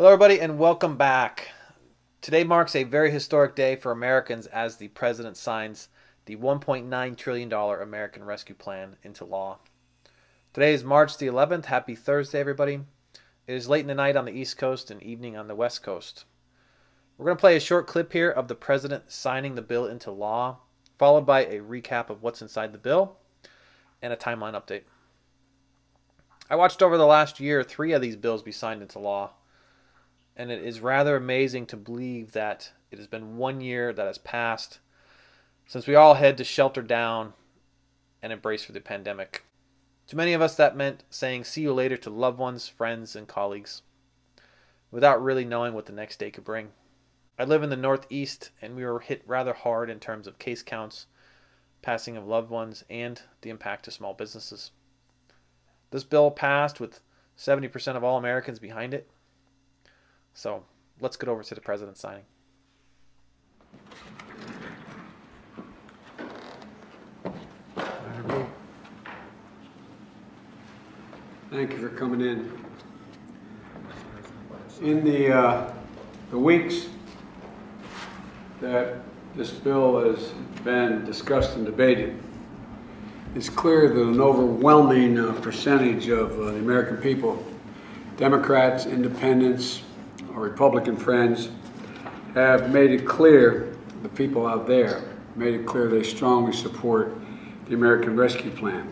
Hello, everybody, and welcome back. Today marks a very historic day for Americans as the President signs the $1.9 trillion American Rescue Plan into law. Today is March the 11th. Happy Thursday, everybody. It is late in the night on the East Coast and evening on the West Coast. We're going to play a short clip here of the President signing the bill into law, followed by a recap of what's inside the bill and a timeline update. I watched over the last year 3 of these bills be signed into law. And it is rather amazing to believe that it has been 1 year that has passed since we all had to shelter down and embrace for the pandemic. To many of us, that meant saying see you later to loved ones, friends, and colleagues without really knowing what the next day could bring. I live in the Northeast, and we were hit rather hard in terms of case counts, passing of loved ones, and the impact to small businesses. This bill passed with 70% of all Americans behind it. So let's get over to the President signing. Thank you for coming in. In the weeks that this bill has been discussed and debated, it's clear that an overwhelming percentage of the American people, Democrats, Independents, our Republican friends, have made it clear, the people out there, made it clear they strongly support the American Rescue Plan.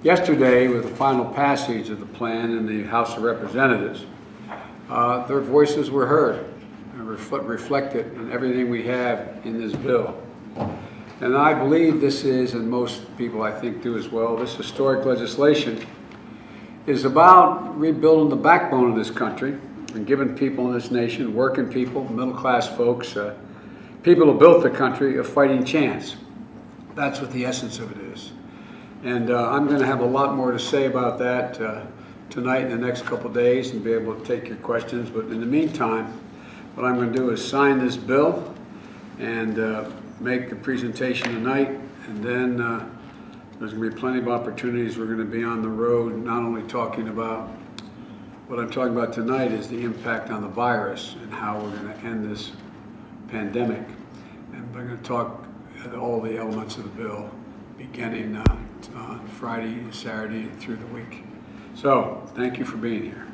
Yesterday, with the final passage of the plan in the House of Representatives, their voices were heard and reflected in everything we have in this bill. And I believe this is, and most people I think do as well, this historic legislation is about rebuilding the backbone of this country and giving people in this nation, working people, middle-class folks, people who built the country, a fighting chance. That's what the essence of it is. And I'm going to have a lot more to say about that tonight and the next couple of days and be able to take your questions. But in the meantime, what I'm going to do is sign this bill and make a presentation tonight. And then there's going to be plenty of opportunities. We're going to be on the road not only talking about what I'm talking about tonight is the impact on the virus and how we're going to end this pandemic. And we're going to talk at all the elements of the bill beginning on Friday, Saturday, and through the week. So, thank you for being here.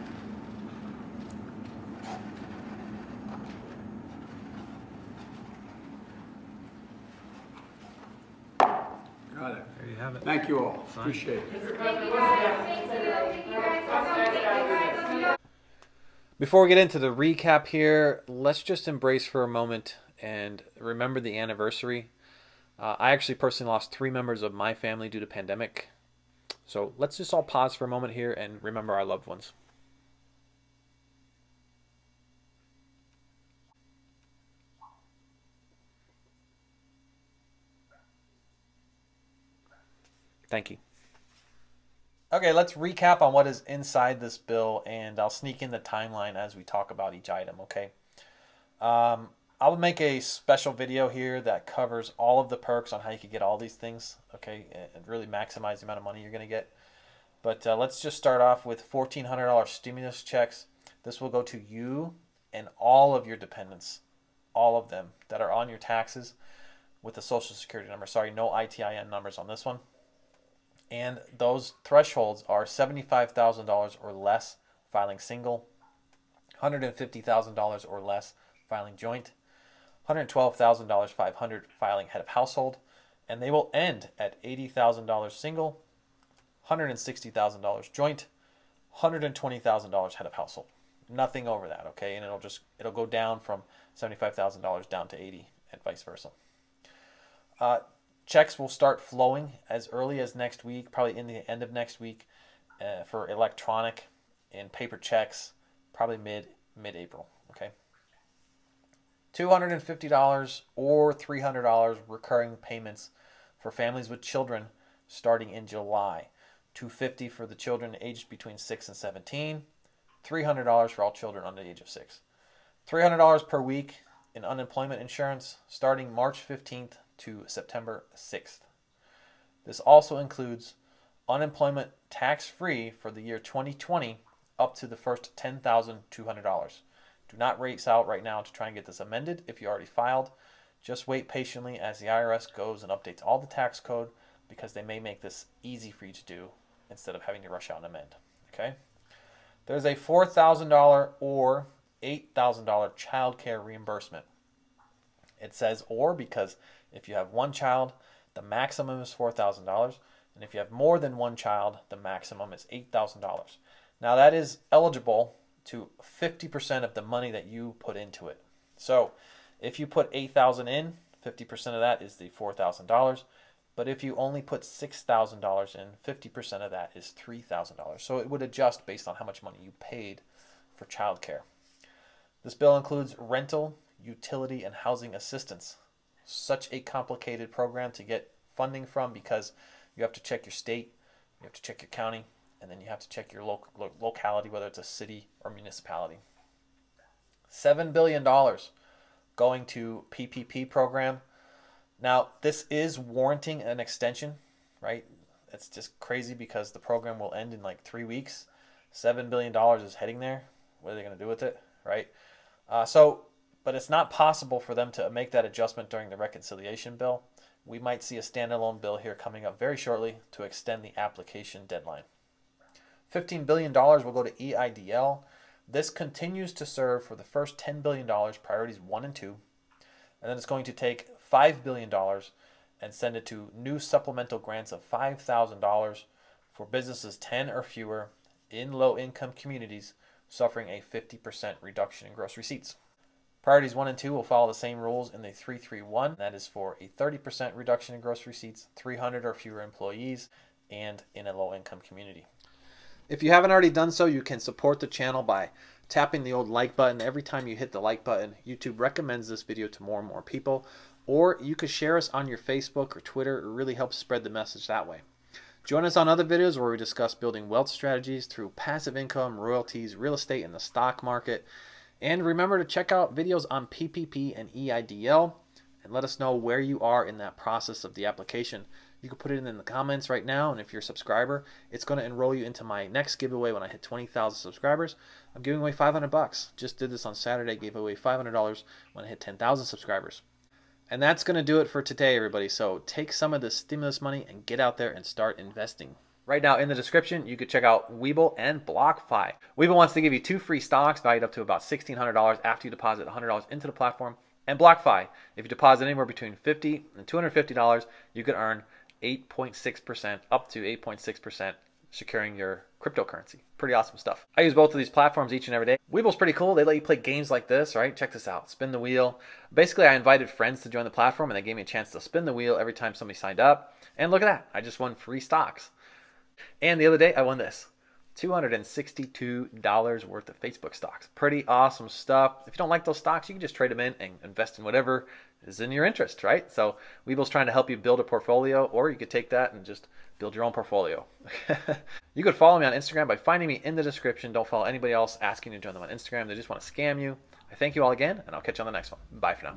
Got it. There you have it. Thank you all. Appreciate it. Before we get into the recap here, let's just embrace for a moment and remember the anniversary. I actually personally lost 3 members of my family due to pandemic. So let's just all pause for a moment here and remember our loved ones. Thank you. Okay, let's recap on what is inside this bill, and I'll sneak in the timeline as we talk about each item, okay? I'll make a special video here that covers all of the perks on how you can get all these things, okay, and really maximize the amount of money you're going to get. But let's just start off with $1,400 stimulus checks. This will go to you and all of your dependents, all of them that are on your taxes with a Social Security number. Sorry, no ITIN numbers on this one. And those thresholds are $75,000 or less filing single, $150,000 or less filing joint, $112,000 500 filing head of household, and they will end at $80,000 single, $160,000 joint, $120,000 head of household. Nothing over that, okay? And it'll go down from $75,000 down to $80,000 and vice versa. Checks will start flowing as early as next week, probably in the end of next week, for electronic and paper checks, probably mid-April, okay? $250 or $300 recurring payments for families with children starting in July. $250 for the children aged between 6 and 17, $300 for all children under the age of 6. $300 per week in unemployment insurance starting March 15th to September 6th. This also includes unemployment tax-free for the year 2020 up to the first $10,200. Do not race out right now to try and get this amended if you already filed. Just wait patiently as the IRS goes and updates all the tax code, because they may make this easy for you to do instead of having to rush out and amend. Okay? There's a $4,000 or $8,000 child care reimbursement. It says or because if you have one child, the maximum is $4,000. And if you have more than one child, the maximum is $8,000. Now that is eligible to 50% of the money that you put into it. So if you put $8,000 in, 50% of that is the $4,000. But if you only put $6,000 in, 50% of that is $3,000. So it would adjust based on how much money you paid for childcare. This bill includes rental, utility, and housing assistance. Such a complicated program to get funding from, because you have to check your state, you have to check your county, and then you have to check your locality, whether it's a city or municipality. $7 billion going to PPP program. Now, this is warranting an extension, right? It's just crazy because the program will end in like 3 weeks. $7 billion is heading there. What are they going to do with it, right? But it's not possible for them to make that adjustment during the reconciliation bill. We might see a standalone bill here coming up very shortly to extend the application deadline. $15 billion will go to EIDL. This continues to serve for the first $10 billion, priorities 1 and 2. And then it's going to take $5 billion and send it to new supplemental grants of $5,000 for businesses 10 or fewer in low-income communities suffering a 50% reduction in gross receipts. Priorities 1 and 2 will follow the same rules in the 331. That is for a 30% reduction in gross receipts, 300 or fewer employees, and in a low-income community. If you haven't already done so, you can support the channel by tapping the old like button. Every time you hit the like button, YouTube recommends this video to more and more people. Or you could share us on your Facebook or Twitter. It really helps spread the message that way. Join us on other videos where we discuss building wealth strategies through passive income, royalties, real estate, and the stock market. And remember to check out videos on PPP and EIDL and let us know where you are in that process of the application. You can put it in the comments right now, and if you're a subscriber, it's going to enroll you into my next giveaway when I hit 20,000 subscribers. I'm giving away $500. Just did this on Saturday, gave away $500 when I hit 10,000 subscribers. And that's going to do it for today, everybody. So take some of this stimulus money and get out there and start investing. Right now in the description, you could check out Webull and BlockFi. Webull wants to give you 2 free stocks valued up to about $1,600 after you deposit $100 into the platform. And BlockFi, if you deposit anywhere between $50 and $250, you could earn 8.6%, up to 8.6%, securing your cryptocurrency. Pretty awesome stuff. I use both of these platforms each and every day. Webull's pretty cool. They let you play games like this, right? Check this out. Spin the wheel. Basically, I invited friends to join the platform, and they gave me a chance to spin the wheel every time somebody signed up. And look at that. I just won free stocks. And the other day, I won this. $262 worth of Facebook stocks. Pretty awesome stuff. If you don't like those stocks, you can just trade them in and invest in whatever is in your interest, right? So Webull's trying to help you build a portfolio, or you could take that and just build your own portfolio. You could follow me on Instagram by finding me in the description. Don't follow anybody else asking you to join them on Instagram. They just want to scam you. I thank you all again, and I'll catch you on the next one. Bye for now.